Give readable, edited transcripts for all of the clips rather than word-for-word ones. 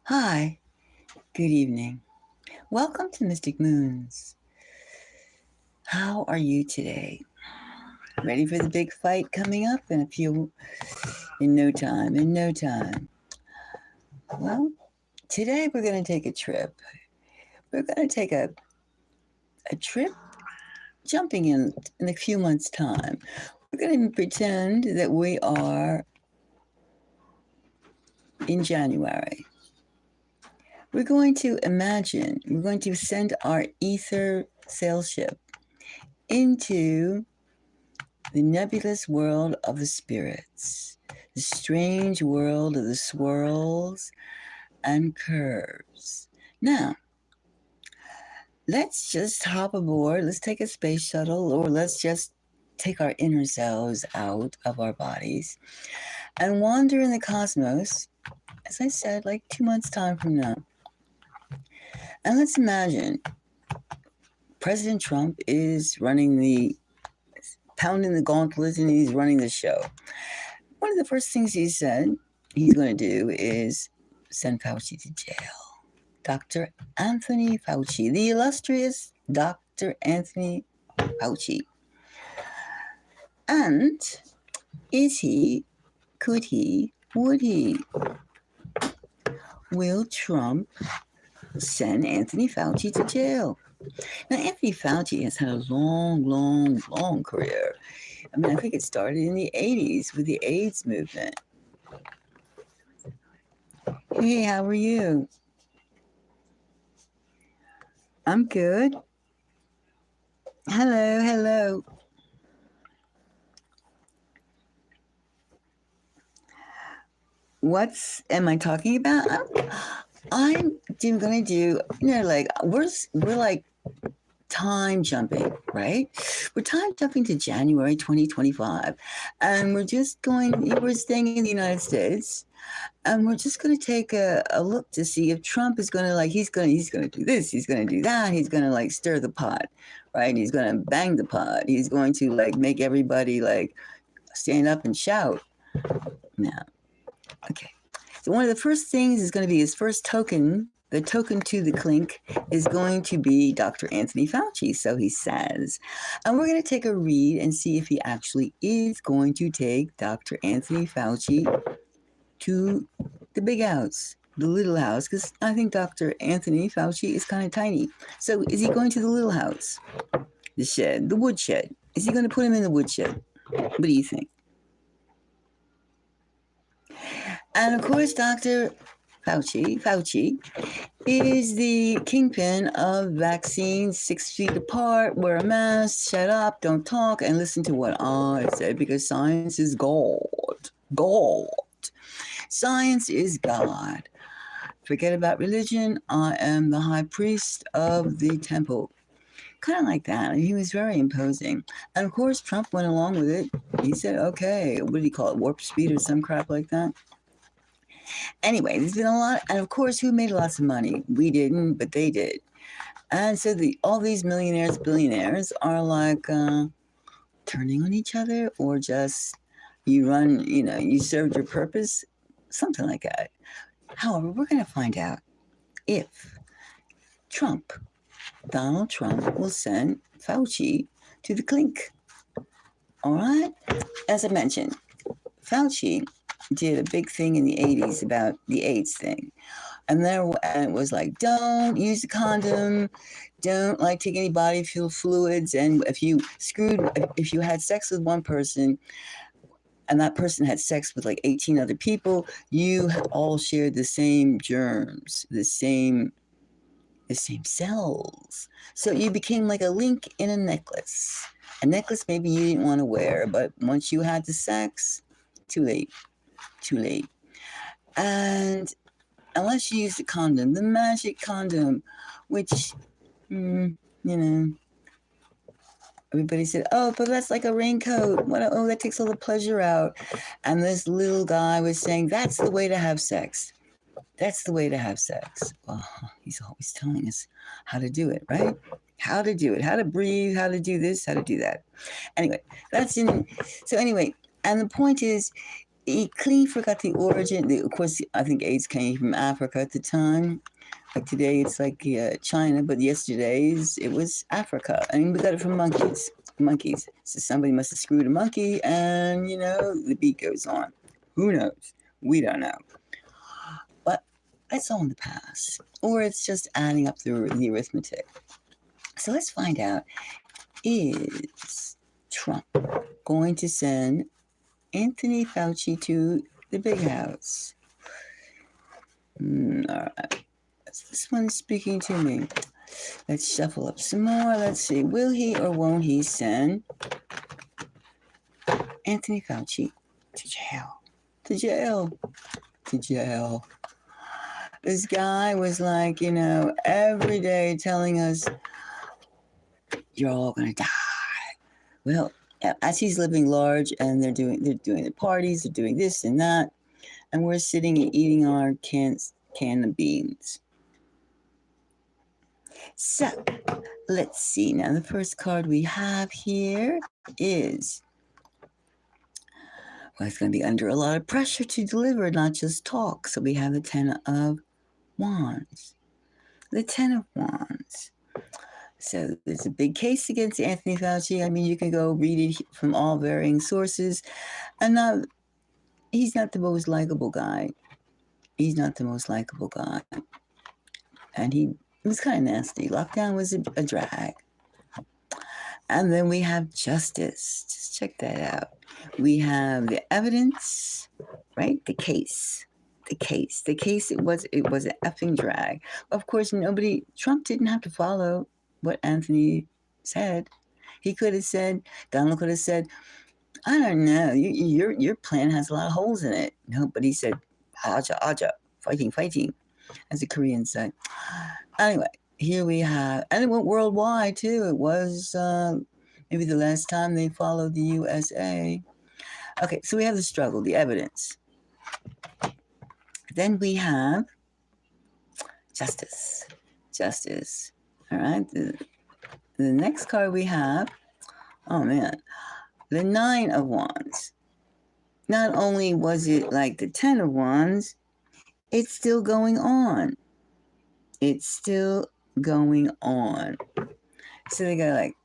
Hi, good evening. Welcome to Mystic Moons. How are you today? Ready for the big fight coming up in no time, Well, today we're going to take a trip. We're going to take a trip jumping in a few months' time. We're going to pretend that we are in January. We're going to send our ether sail ship into the nebulous world of the spirits, the strange world of the swirls and curves. Now, let's just hop aboard. Let's take a space shuttle, or let's just take our inner selves out of our bodies and wander in the cosmos, as I said, like 2 months' time from now. And let's imagine President Trump is pounding the gauntlet and he's running the show. One of the first things he said he's going to do is send Fauci to jail. Dr. Anthony Fauci, the illustrious Dr. Anthony Fauci. And could he, would he? Will Trump send Anthony Fauci to jail? Now, Anthony Fauci has had a long career. I mean, I think it started in the 80s with the AIDS movement. Hey, how are you? I'm good. Hello. What am I talking about? I'm going to do, we're like time jumping, right? We're time jumping to January 2025, and we're staying in the United States, and we're just going to take a look to see if Trump is going to he's going to do this, he's going to do that, he's going to stir the pot, right? He's going to bang the pot, he's going to make everybody stand up and shout. Now, okay. So one of the first things is going to be his first token. The token to the clink is going to be Dr. Anthony Fauci, so he says. And we're going to take a read and see if he actually is going to take Dr. Anthony Fauci to the big house, the little house, because I think Dr. Anthony Fauci is kind of tiny. So is he going to the little house, the shed, the woodshed? Is he going to put him in the woodshed? What do you think? And of course, Dr. Fauci is the kingpin of vaccines, 6 feet apart, wear a mask, shut up, don't talk, and listen to what I said, because science is God. Science is God. Forget about religion. I am the high priest of the temple. Kind of like that. And he was very imposing. And of course, Trump went along with it. He said, okay, what do you call it? Warp speed or some crap like that. Anyway, there's been a lot, and of course, who made lots of money? We didn't, but they did. And so all these millionaires, billionaires are turning on each other, or just you served your purpose, something like that. However, we're going to find out if Donald Trump will send Fauci to the clink. All right? As I mentioned, Fauci did a big thing in the 80s about the AIDS thing. And it was don't use a condom, don't take any body fluids. And if you had sex with one person and that person had sex with 18 other people, you all shared the same germs, the same cells. So you became like a link in a necklace. A necklace maybe you didn't want to wear, but once you had the sex, too late. And unless you use the condom, the magic condom, which, everybody said, oh, but that's like a raincoat. That takes all the pleasure out. And this little guy was saying, that's the way to have sex. That's the way to have sex. Well, he's always telling us how to do it, right? How to do it, how to breathe, how to do this, how to do that. Anyway, and the point is, he clean forgot the origin. Of course, I think AIDS came from Africa at the time. Like today, it's like China, but yesterday's it was Africa. I mean, we got it from monkeys. Monkeys. So somebody must have screwed a monkey, and the beat goes on. Who knows? We don't know. But that's all in the past, or it's just adding up the arithmetic. So let's find out: is Trump going to send Anthony Fauci to the big house? All right. This one's speaking to me. Let's shuffle up some more. Let's see. Will he or won't he send Anthony Fauci to jail? To jail. To jail. This guy was like, every day telling us, you're all going to die. Well, as he's living large and they're doing the parties, they're doing this and that, and we're sitting and eating our can of beans. So, let's see. Now, the first card we have here is, well, it's going to be under a lot of pressure to deliver, not just talk. So, we have the 10 of Wands. The 10 of Wands. So, there's a big case against Anthony Fauci. I mean, you can go read it from all varying sources. And he's not the most likable guy. He's not the most likable guy. And he was kind of nasty. Lockdown was a drag. And then we have justice. Just check that out. We have the evidence, right? The case. It was an effing drag. Of course, Trump didn't have to follow what Anthony said. He could have said, Donald could have said, I don't know, your plan has a lot of holes in it. No, but he said, aja, aja, fighting, as the Koreans said. Anyway, here we have, and it went worldwide too. It was maybe the last time they followed the USA. Okay, so we have the struggle, the evidence. Then we have justice. All right, the next card we have, oh man, the 9 of Wands. Not only was it like the 10 of Wands, it's still going on. So they go like,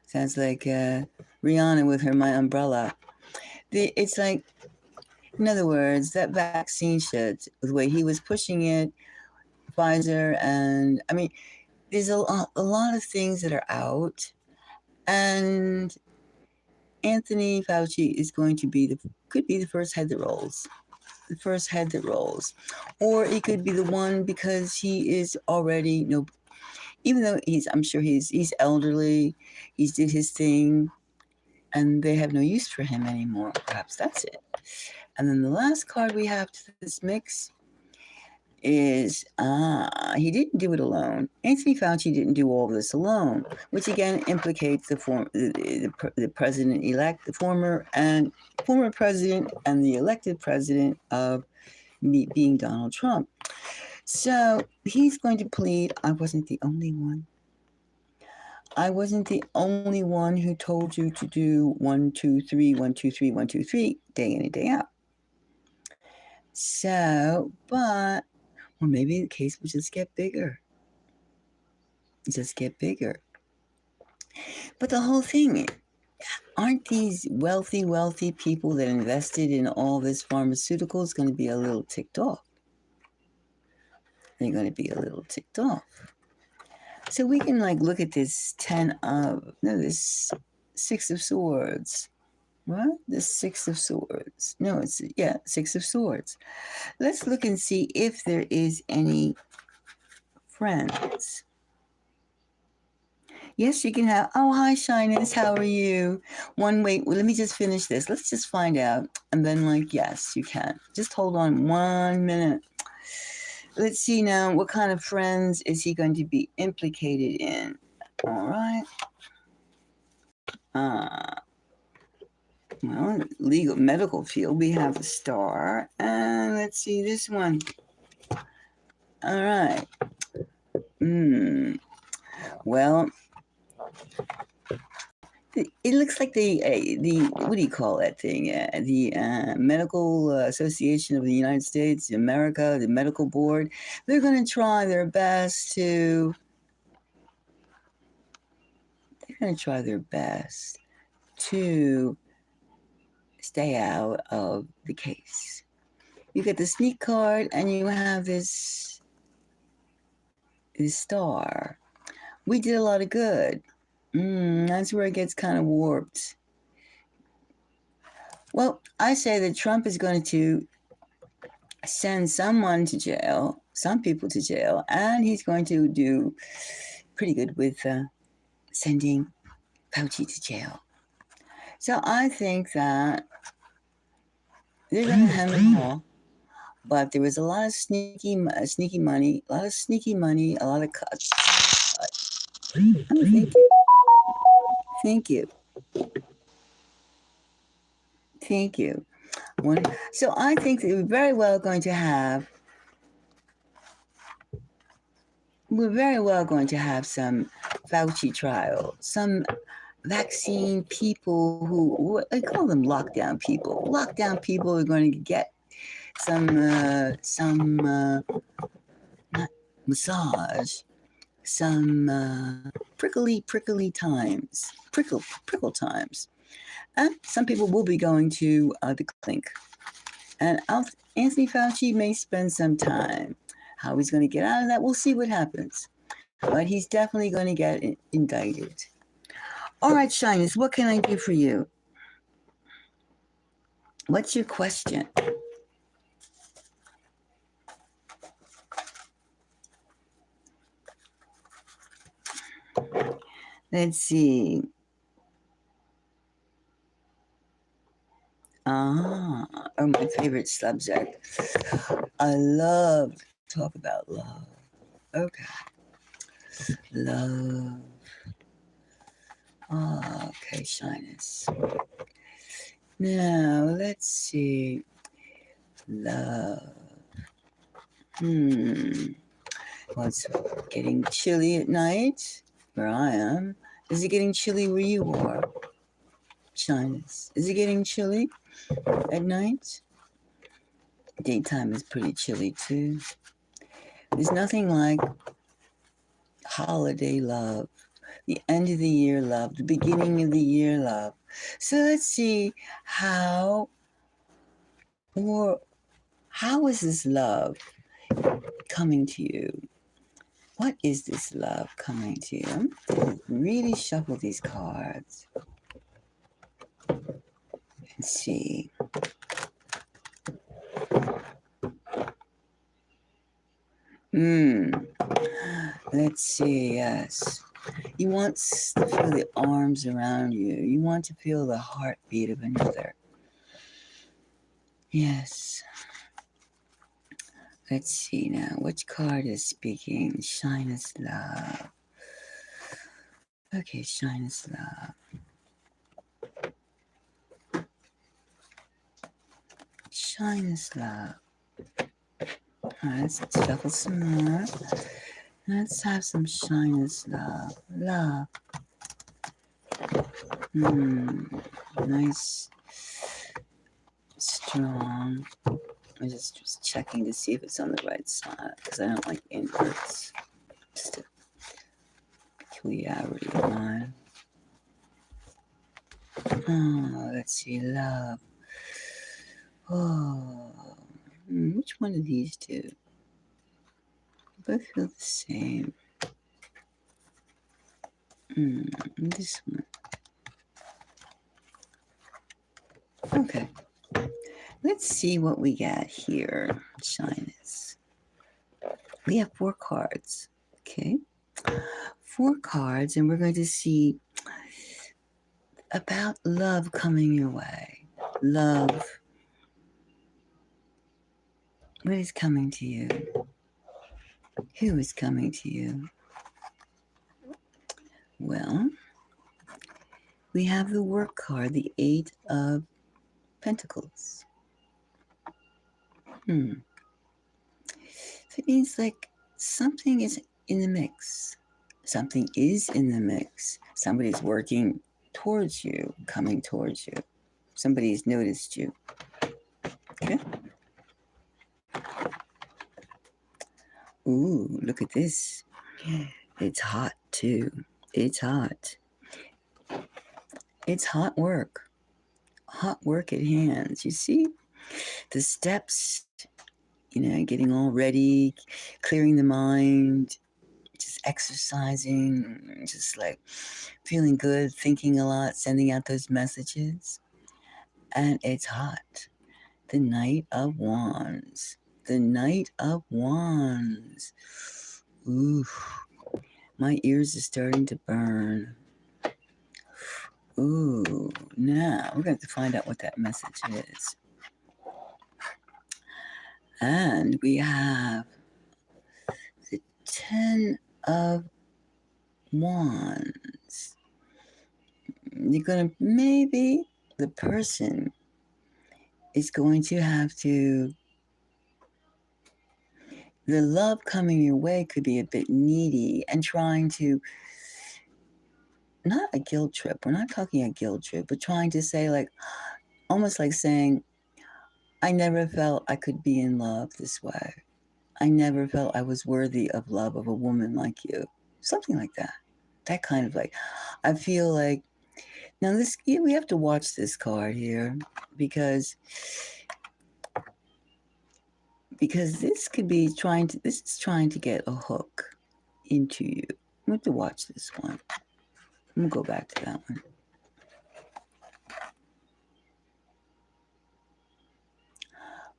sounds like Rihanna with her My Umbrella. It's like, in other words, that vaccine shit, the way he was pushing it, Pfizer, and I mean, there's a lot of things that are out, and Anthony Fauci is going to could be the first head that rolls. Or he could be the one because he is already, even though I'm sure he's elderly, he's did his thing, and they have no use for him anymore. Perhaps that's it. And then the last card we have to this mix is, he didn't do it alone. Anthony Fauci didn't do all this alone, which again implicates the president-elect, the former president and the elected president of being Donald Trump. So he's going to plead, I wasn't the only one. I wasn't the only one who told you to do 1, 2, 3, 1, 2, 3, 1, 2, 3, day in and day out. So, or maybe the case will just get bigger. But the whole thing, aren't these wealthy people that invested in all this pharmaceuticals going to be a little ticked off? They're going to be a little ticked off. So we can look at this this 6 of Swords. What? The 6 of Swords. No, 6 of Swords. Let's look and see if there is any friends. Yes, you can have, hi, Shyness, how are you? Wait, let me just finish this. Let's just find out. And then yes, you can. Just hold on 1 minute. Let's see now, what kind of friends is he going to be implicated in? All right. Well, legal medical field, we have a Star. And let's see this one. All right. Well, it looks like the what do you call that thing? The Medical Association of the United States, America, the Medical Board. They're going to try their best to. They're going to try their best to stay out of the case. You get the sneak card, and you have this star. We did a lot of good. That's where it gets kind of warped. Well, I say that Trump is going to send someone to jail, some people to jail, and he's going to do pretty good with sending Fauci to jail. So I think that they're going to hem and haw, but there was a lot of sneaky money, a lot of cuts. Oh, thank you. So I think that we're very well going to have some Fauci trial, some vaccine people who I call them lockdown people. Lockdown people are going to get some massage, some prickle times. And some people will be going to the clink. And Anthony Fauci may spend some time. How he's going to get out of that, we'll see what happens. But he's definitely going to get indicted. All right, Shyness, what can I do for you? What's your question? Let's see. My favorite subject. I love to talk about love. Okay. Love. Okay, Shyness. Now, let's see. Love. Well, it's getting chilly at night where I am. Is it getting chilly where you are? Shyness. Is it getting chilly at night? Daytime is pretty chilly too. There's nothing like holiday love, the end of the year love, the beginning of the year love. So let's see how is this love coming to you? What is this love coming to you? I'm going to really shuffle these cards and see. Let's see, yes. You want to feel the arms around you. You want to feel the heartbeat of another. Yes. Let's see now. Which card is speaking? Shyness love. Okay, shyness love. Shyness love. All right, let's shuffle some more. Let's have some shyness love. Love. Nice. Strong. I'm just checking to see if it's on the right side because I don't like inverts. Just a peculiarity of mine. Oh, let's see. Love. Oh. Which one of these two? Both feel the same. This one. Okay. Let's see what we got here. Shyness. We have 4 cards. Okay. 4 cards, and we're going to see about love coming your way. Love. What is coming to you? Who is coming to you? Well, we have the work card, the 8 of Pentacles. So it means like something is in the mix. Something is in the mix. Somebody's working towards you, coming towards you. Somebody's noticed you. Okay. Ooh, look at this. It's hot too. It's hot. It's hot work. Hot work at hands. You see the steps, getting all ready, clearing the mind, just exercising, just like feeling good, thinking a lot, sending out those messages. And it's hot. The Knight of Wands. The Knight of Wands. Ooh, my ears are starting to burn. Ooh, now we're going to find out what that message is. And we have the 10 of Wands. You're going to, maybe the person is going to have to, the love coming your way could be a bit needy and trying to, not a guilt trip, we're not talking a guilt trip, but trying to say, like, almost like saying, I never felt I could be in love this way. I never felt I was worthy of love of a woman like you. Something like that. That kind of like, I feel like, now this, we have to watch this card here because this could be this is trying to get a hook into you. We have to watch this one. I'm going to go back to that one.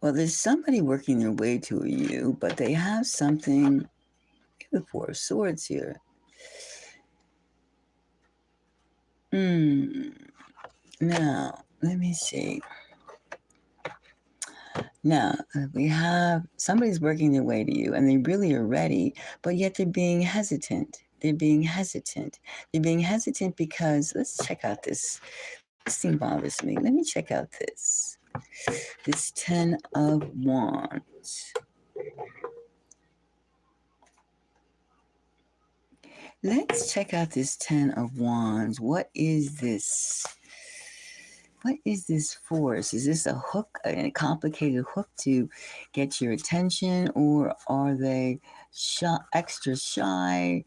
Well, there's somebody working their way to you, but they have something, the Four of Swords here. Now, let me see. Now, we have somebody's working their way to you and they really are ready, but yet they're being hesitant. They're being hesitant because, let's check out this. This thing bothers me. Let me check out this. This 10 of Wands. Let's check out this 10 of Wands. What is this? What is this force? Is this a hook, a complicated hook to get your attention, or are they extra shy,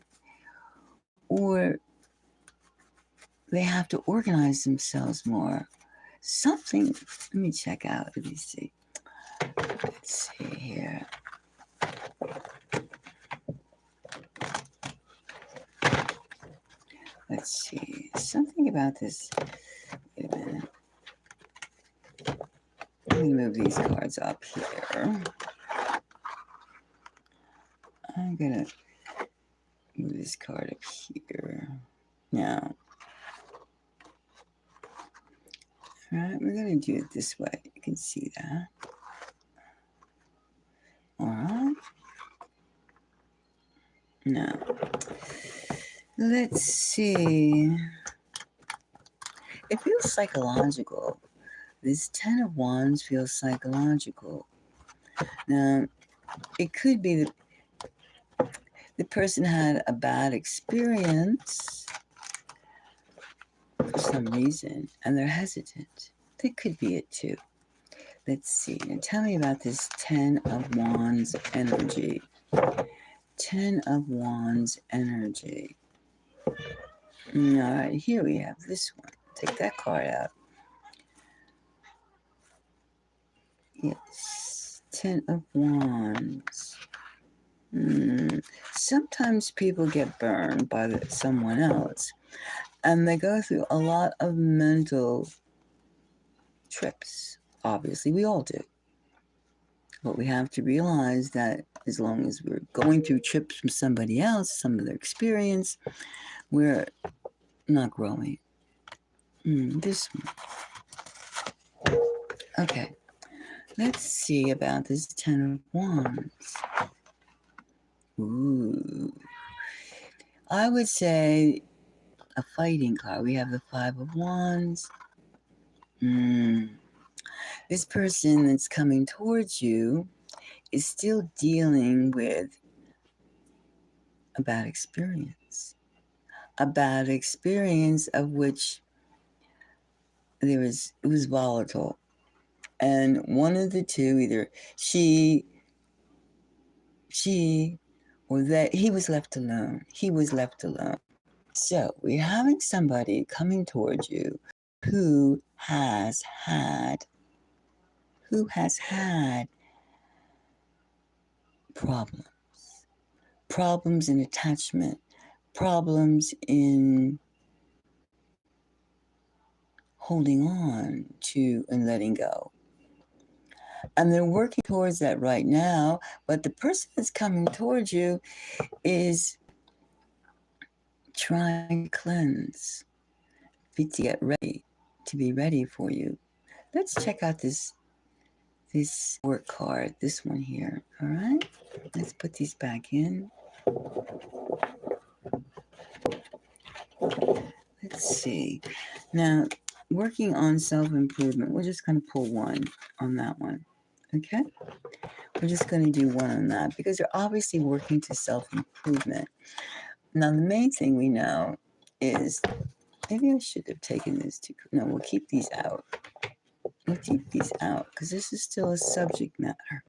or they have to organize themselves more? Something, let me check out. Let me see. Let's see here. Let's see. Something about this. Wait a minute. Let me move these cards up here. I'm going to move this card up here. Now, all right, we're going to do it this way. You can see that. All right. Now, let's see. It feels psychological. This 10 of Wands feels psychological. Now, it could be that the person had a bad experience for some reason, and they're hesitant. That could be it too. Let's see. Now tell me about this 10 of Wands energy. 10 of Wands energy. All right, here we have this one. Take that card out. Yes, 10 of Wands. Sometimes people get burned by someone else, and they go through a lot of mental trips. Obviously, we all do. But we have to realize that as long as we're going through trips from somebody else, some of their experience, we're not growing. This one. Okay. Let's see about this 10 of Wands. Ooh. I would say a fighting card. We have the 5 of Wands. This person that's coming towards you is still dealing with a bad experience. A bad experience of which it was volatile. And one of the two, either she or that, he was left alone. He was left alone. So we're having somebody coming towards you who has had problems in attachment, problems in holding on to and letting go. And they're working towards that right now, but the person that's coming towards you is trying to cleanse, to get ready, to be ready for you. Let's check out this work card, this one here. All right, let's put these back in. Let's see. Now, working on self-improvement, we're just going to pull one on that one. Okay? We're just going to do one on that because they're obviously working to self-improvement. Now, the main thing we know is, maybe I should have taken this to, no, we'll keep these out. We'll keep these out because this is still a subject matter.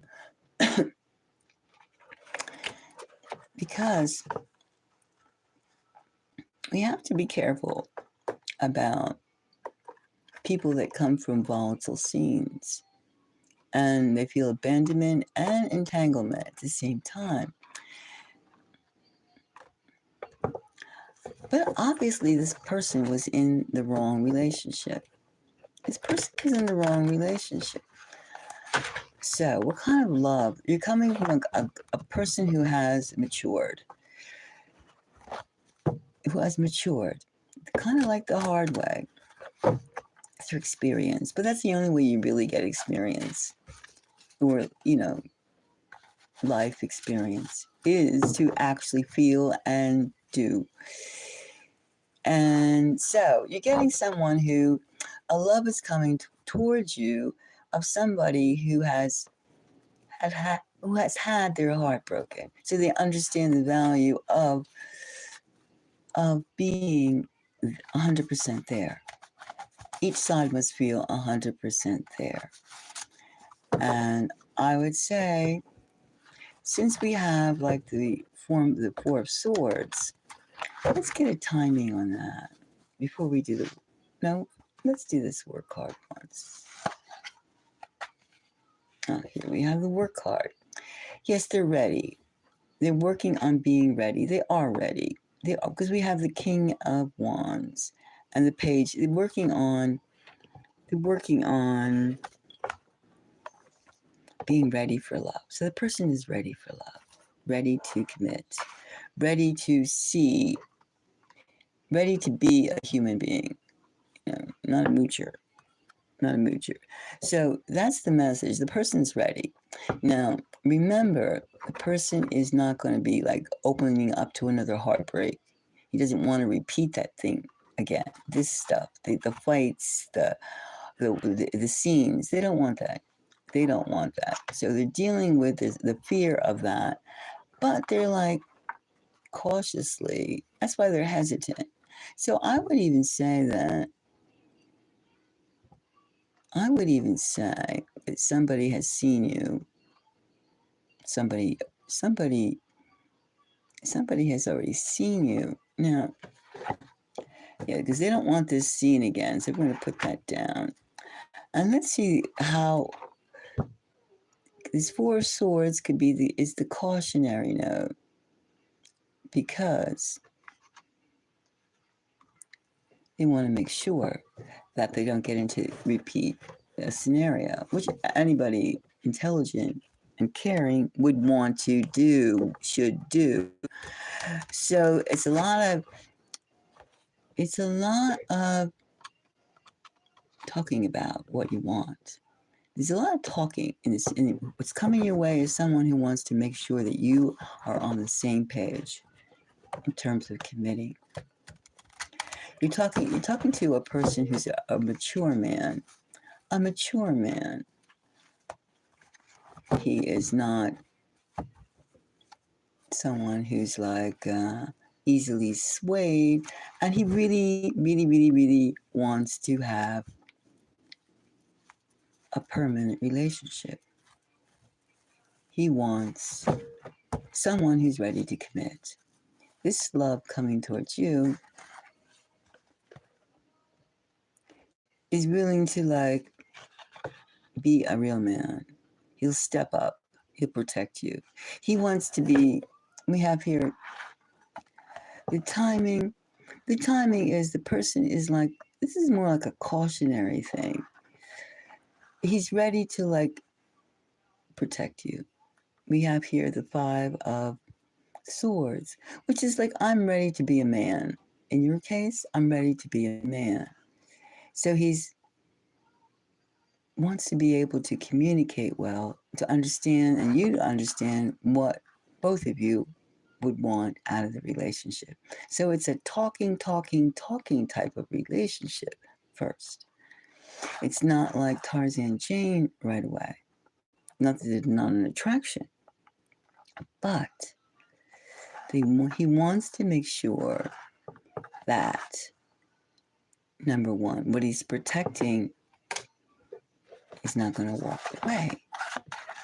Because we have to be careful about people that come from volatile scenes and they feel abandonment and entanglement at the same time. But obviously, this person was in the wrong relationship. This person is in the wrong relationship. So, what kind of love? You're coming from a person who has matured. Kind of like the hard way, through experience. But that's the only way you really get experience, or, life experience, is to actually feel and do. And so you're getting someone who, a love is coming towards you of somebody who has had their heart broken. So they understand the value of being 100% there. Each side must feel 100% there. And I would say, since we have like the Four of Swords, let's get a timing on that before we do the. No, let's do this work card once. Oh, here we have the work card. Yes, they're ready. They're working on being ready. They are ready. They are, because we have the King of Wands and the Page. They're working on being ready for love. So the person is ready for love, ready to commit, ready to see, ready to be a human being, not a moocher. So that's the message. The person's ready. Now, remember, the person is not going to be like opening up to another heartbreak. He doesn't want to repeat that thing again. This stuff, the fights, the scenes, they don't want that. They don't want that. So they're dealing with the fear of that, but they're like cautiously. That's why they're hesitant. So I would even say that somebody has seen you. Somebody has already seen you. Now, yeah, because they don't want this scene again. So we're going to put that down. And let's see how these Four of Swords could be the cautionary note, because they want to make sure that they don't get into repeat a scenario, which anybody intelligent and caring would want to do, should do. So it's a lot of talking about what you want. There's a lot of talking in this. And what's coming your way is someone who wants to make sure that you are on the same page in terms of committing. You're talking to a person who's a mature man. A mature man. He is not someone who's like easily swayed, and he really, really, really, really wants to have a permanent relationship. He wants someone who's ready to commit. This love coming towards you is willing to like be a real man. He'll step up. He'll protect you. He wants to be, we have here the timing. The timing is the person is like, this is more like a cautionary thing. He's ready to like protect you. We have here the 5 of Swords, which is like, I'm ready to be a man. In your case, I'm ready to be a man. So he's wants to be able to communicate well, to understand, and you to understand what both of you would want out of the relationship. So it's a talking type of relationship first. It's not like Tarzan and Jane right away. Not that there's not an attraction, but he wants to make sure that, number one, what he's protecting is not going to walk away.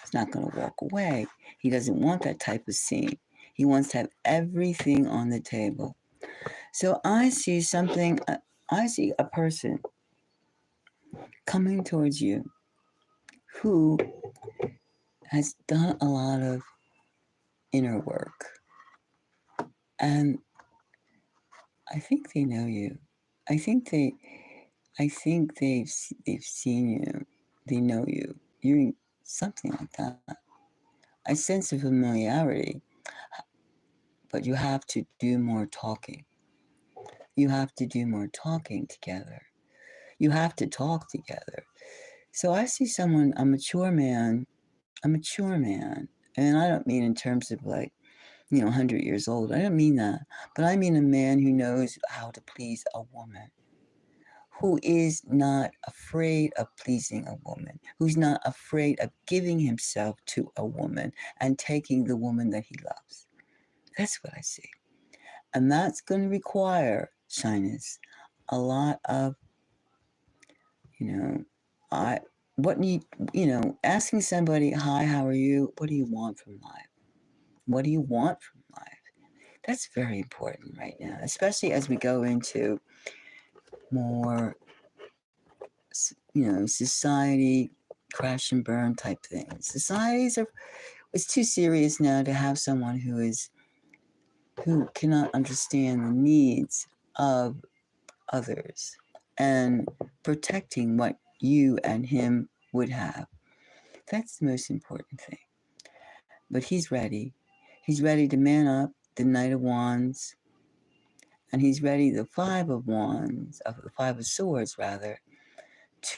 He's not going to walk away. He doesn't want that type of scene. He wants to have everything on the table. So I see something, I see a person coming towards you who has done a lot of inner work. And I think they know you. I think they've seen you. They know you. You're something like that. I sense a familiarity, but you have to do more talking. You have to do more talking together. You have to talk together. So I see someone, a mature man, and I don't mean in terms of like, 100 years old. I don't mean that. But I mean a man who knows how to please a woman, who is not afraid of pleasing a woman, who's not afraid of giving himself to a woman and taking the woman that he loves. That's what I see. And that's going to require, shyness, a lot of, asking somebody, hi, how are you? What do you want from life? What do you want from life? That's very important right now, especially as we go into more, society crash and burn type things. It's too serious now to have someone who cannot understand the needs of others and protecting what you and him would have. That's the most important thing. But he's ready. He's ready to man up, the Knight of Wands, and he's ready, the 5 of Wands, the 5 of Swords rather,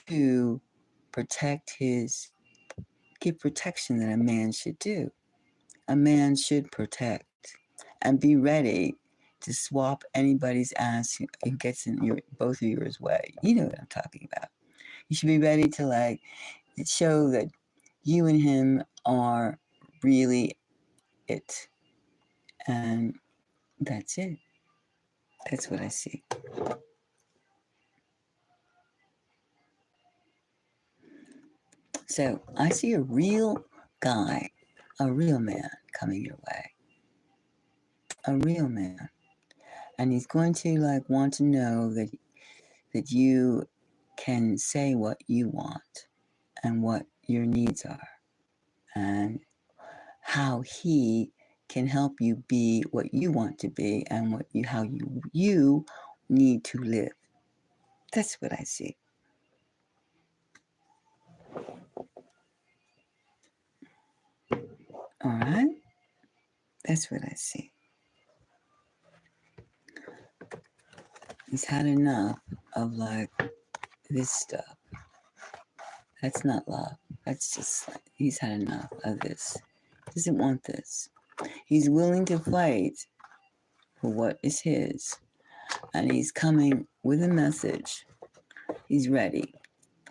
to give protection that a man should do. A man should protect and be ready to swap anybody's ass who gets in both of yours way. You know what I'm talking about. You should be ready to show that you and him are really it. And that's it. That's what I see. So I see a real guy, a real man coming your way. A real man. And he's going to want to know that you can say what you want and what your needs are and how he can help you be what you want to be and how you need to live. That's what I see. All right? That's what I see. He's had enough of this stuff. That's not love. That's just he's had enough of this. Doesn't want this. He's willing to fight for what is his. And he's coming with a message. He's ready.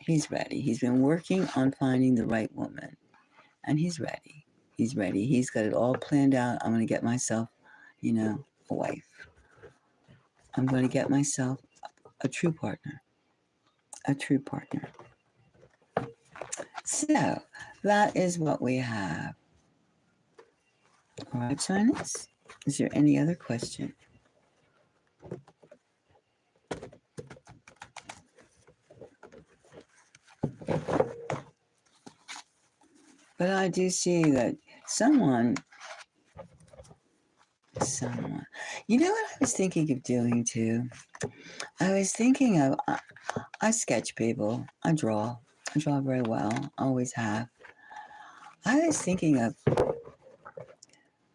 He's ready. He's been working on finding the right woman. And he's ready. He's ready. He's got it all planned out. I'm going to get myself, a wife. I'm going to get myself a true partner. A true partner. So that is what we have. All right, Chinese. Is there any other question? But I do see that someone, you know what I was thinking of doing too? I was thinking of, I sketch people, I draw very well, always have. I was thinking of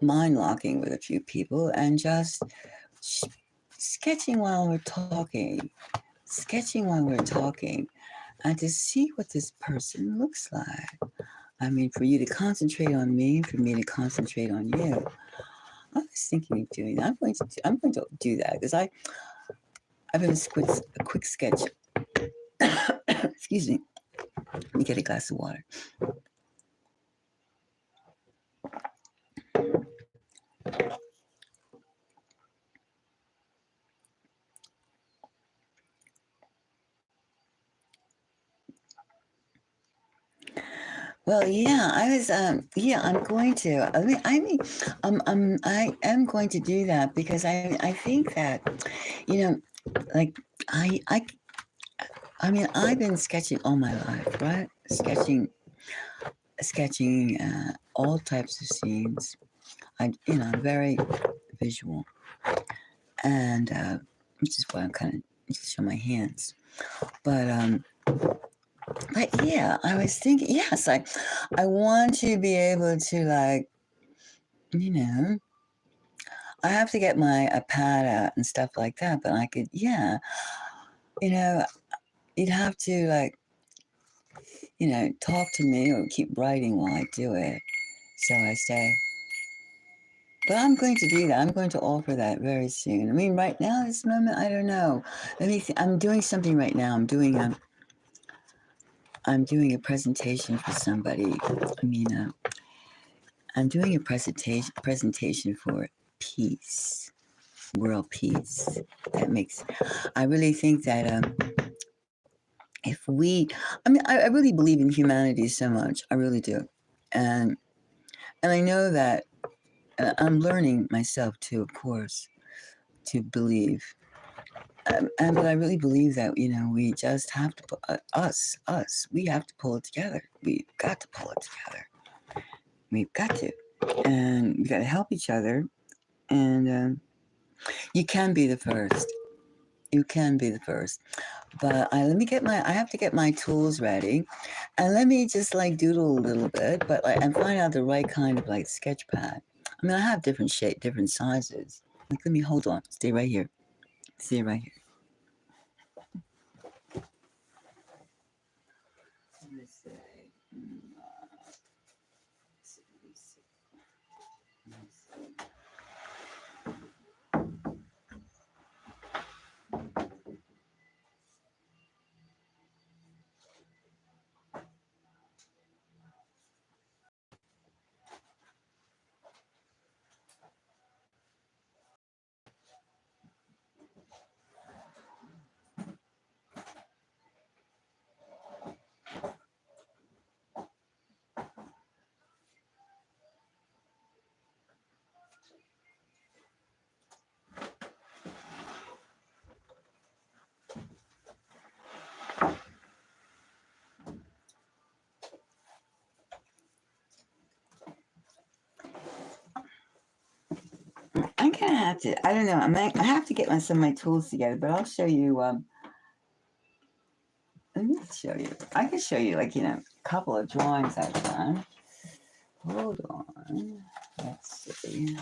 mind locking with a few people and just sketching while we're talking, and to see what this person looks like. I mean, for you to concentrate on me, for me to concentrate on you. I was thinking of doing that. I'm going to do that because I've been a quick sketch. Excuse me. Let me get a glass of water. Well, yeah, I was. I'm going to. I am going to do that because I think that, you know, like I mean, I've been sketching all my life, right? Sketching all types of scenes. I'm very visual, and which is why I'm kind of just show my hands. But yeah, I was thinking, yes, I want to be able to like, you know, I have to get my a pad out and stuff like that, but I could, yeah, you know, you'd have to like, talk to me or keep writing while I do it. So I say, but I'm going to do that. I'm going to offer that very soon. I mean, right now, this moment, I don't know. I'm doing something right now. I'm doing a presentation for somebody. I'm doing a presentation for peace, world peace. I really think that if I really believe in humanity so much. I really do, and I know that I'm learning myself too, of course, to believe. But I really believe that we just have to we have to pull it together. We've got to pull it together. We've got to, and we got to help each other. And you can be the first. You can be the first. But I have to get my tools ready, and let me just like doodle a little bit, but and find out the right kind of like sketch pad. I mean, I have different different sizes. Like, let me hold on. Stay right here. Stay right here. I'm gonna have to. I don't know. I have to get some of my tools together, but I'll show you. Let me show you. I can show you, like, a couple of drawings I've done. Hold on. Let's see.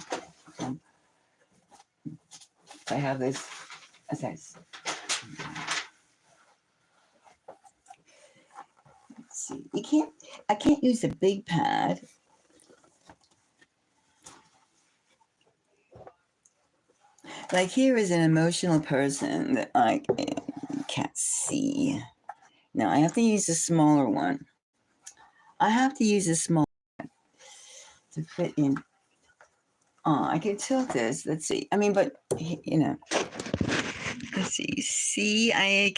I have this. Let's see. I can't use a big pad. Like, here is an emotional person that I can't see. Now I have to use a smaller one. I have to use a small one to fit in. Oh, I can tilt this. Let's see. I mean, but let's see. See, I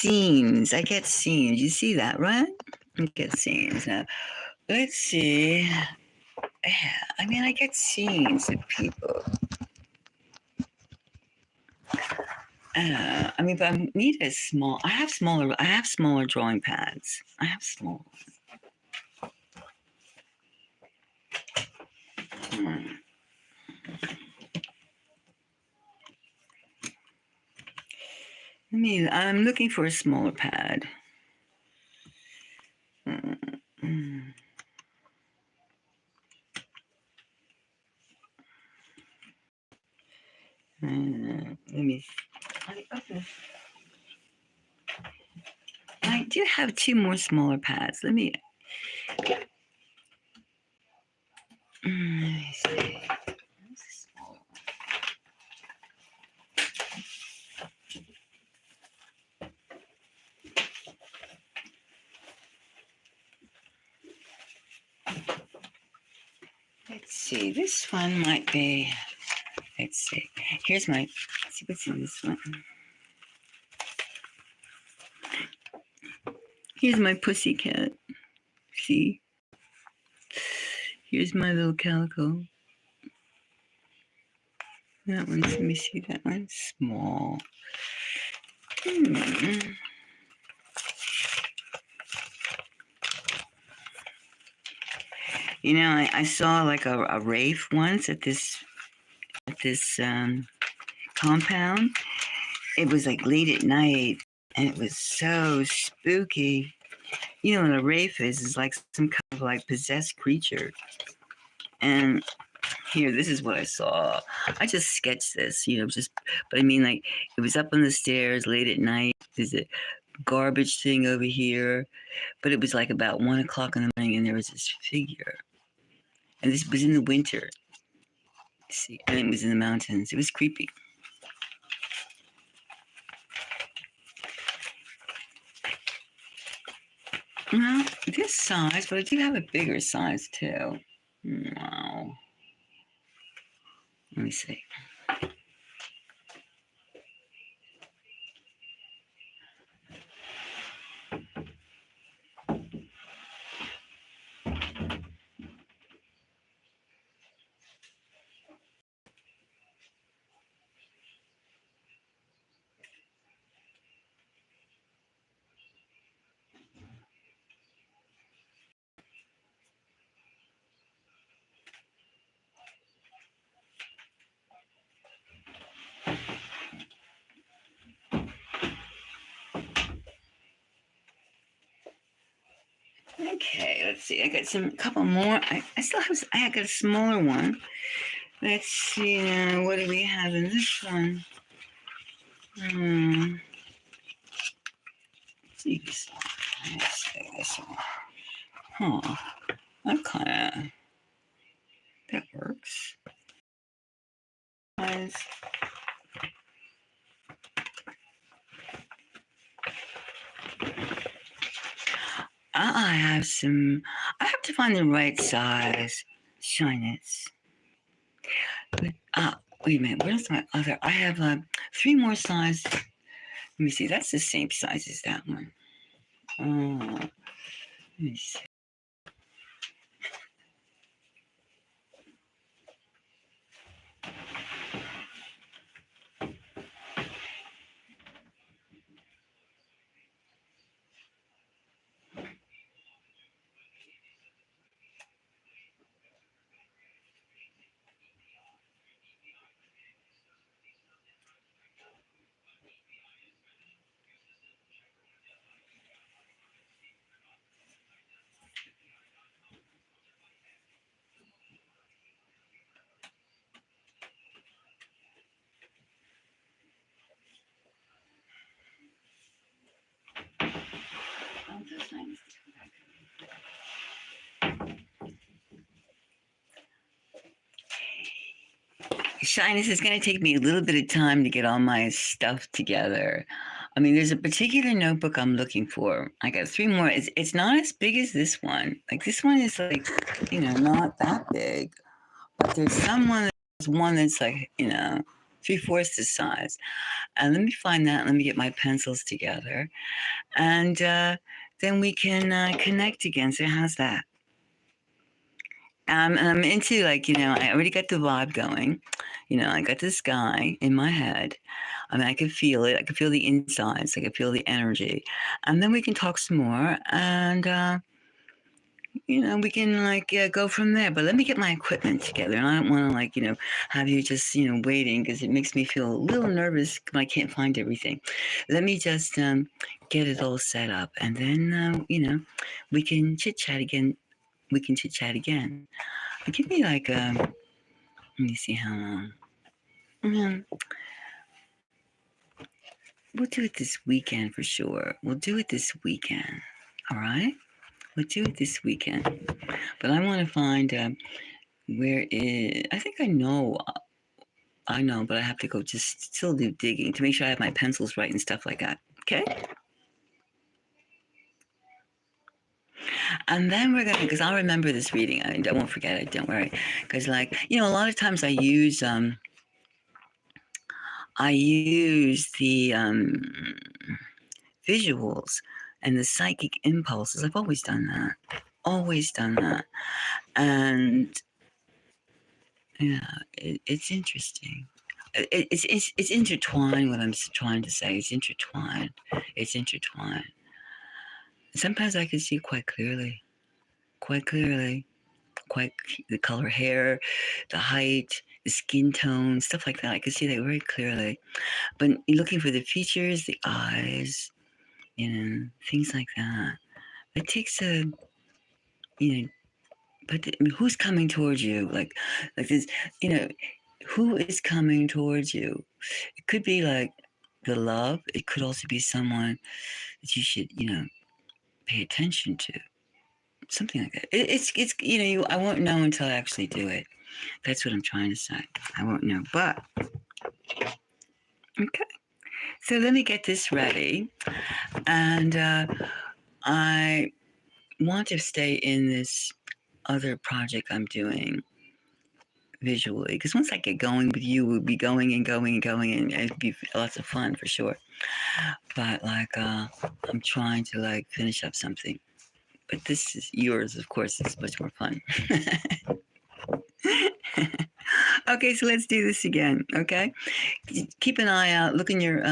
scenes. I get scenes. You see that, right? I get scenes. Now, let's see. Yeah, I mean, I get scenes of people. I mean, but I need a small. I have smaller. I have smaller drawing pads. I have small. Hmm. I mean, I'm looking for a smaller pad. Mm. Let me. I do have two more smaller pads. Let me. Let me see. Let's see. This one might be. Let's see. Here's my. Let's see what's in this one. Here's my pussycat. See? Here's my little calico. That one's, let me see, that one's small. You know, I saw like a wraith once at this compound. It was like late at night, and it was so spooky. You know what a wraith is like some kind of like possessed creature. And here, this is what I saw. I just sketched this, you know, but I mean, like, it was up on the stairs late at night. There's a garbage thing over here, but it was like about 1 o'clock in the morning, and there was this figure. And this was in the winter. See, and it was in the mountains. It was creepy. Well, this size, but I do have a bigger size too. Wow. Let me see. Okay, let's see. I got a couple more. I got a smaller one. Let's see now. What do we have in this one? Let's see this one. Let's see this one. Huh. That works. Guys. I have to find the right size shyness. But, wait a minute, where's my other? I have 3 more sizes. Let me see, that's the same size as that one. Let me see. Shyness is going to take me a little bit of time to get all my stuff together. I mean, there's a particular notebook I'm looking for. I got 3 more. It's not as big as this one. Like this one is like, you know, not that big. But there's one that's like, you know, 3/4 the size. And let me find that. Let me get my pencils together. And then we can connect again. So how's that? And I'm into like, I already got the vibe going. I got this guy in my head. I mean, I could feel it. I could feel the insides. I could feel the energy. And then we can talk some more. And, we can like go from there. But let me get my equipment together. And I don't want to like, have you just, waiting because it makes me feel a little nervous when I can't find everything. Let me just get it all set up. And then, we can chit chat again. Give me like, let me see how long. We'll do it this weekend for sure. We'll do it this weekend. All right? We'll do it this weekend. But I want to find where is, I think I know, but I have to go just still do digging to make sure I have my pencils right and stuff like that. Okay? And then we're going to, because I'll remember this reading. I won't forget it. Don't worry. Because like, a lot of times I use the visuals and the psychic impulses. I've always done that. And yeah, it's interesting. It's intertwined. What I'm trying to say, it's intertwined. Sometimes I can see quite clearly, the color hair, the height, the skin tone, stuff like that. I can see that very clearly. But looking for the features, the eyes, things like that. It takes a, but who's coming towards you? Like this, who is coming towards you? It could be like the love. It could also be someone that you should, pay attention to. Something like that. It's I won't know until I actually do it. That's what I'm trying to say. I won't know. But, okay. So let me get this ready. And I want to stay in this other project I'm doing visually. Because once I get going with you, we'll be going and it'd be lots of fun for sure. But like, I'm trying to like finish up something. But this is yours, of course. It's much more fun. Okay, so let's do this again. Okay, keep an eye out. Look in your,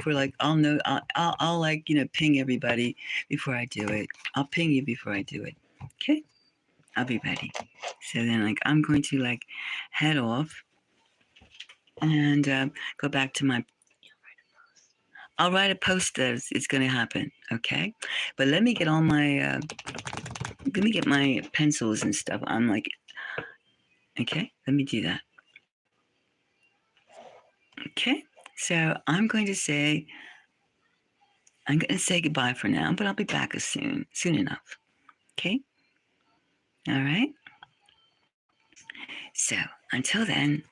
for like I'll know. I'll like ping everybody before I do it. I'll ping you before I do it. Okay, I'll be ready. So then, like, I'm going to like head off and go back to my. I'll write a post that it's going to happen. Okay, but let me get all my. Let me get my pencils and stuff. I'm like. Okay, let me do that. Okay, so I'm going to say goodbye for now, but I'll be back soon enough. Okay? All right? So until then,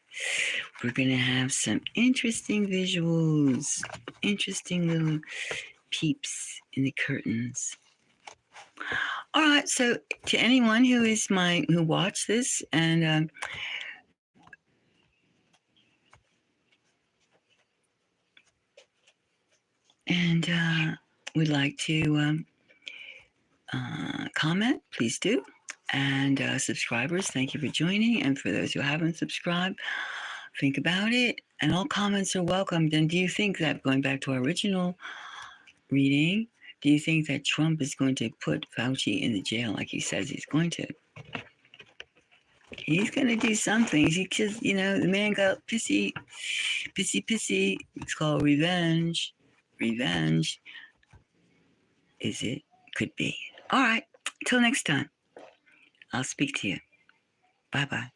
we're going to have some interesting visuals, interesting little peeps in the curtains. All right, so to anyone who watched this and would like to comment, please do. And subscribers, thank you for joining. And for those who haven't subscribed, think about it. And all comments are welcomed. And do you think that, going back to our original reading, do you think that Trump is going to put Fauci in the jail like he says he's going to? He's going to do something. He just, the man got pissy. It's called revenge. Revenge. Is it? Could be. All right. Till next time. I'll speak to you. Bye-bye.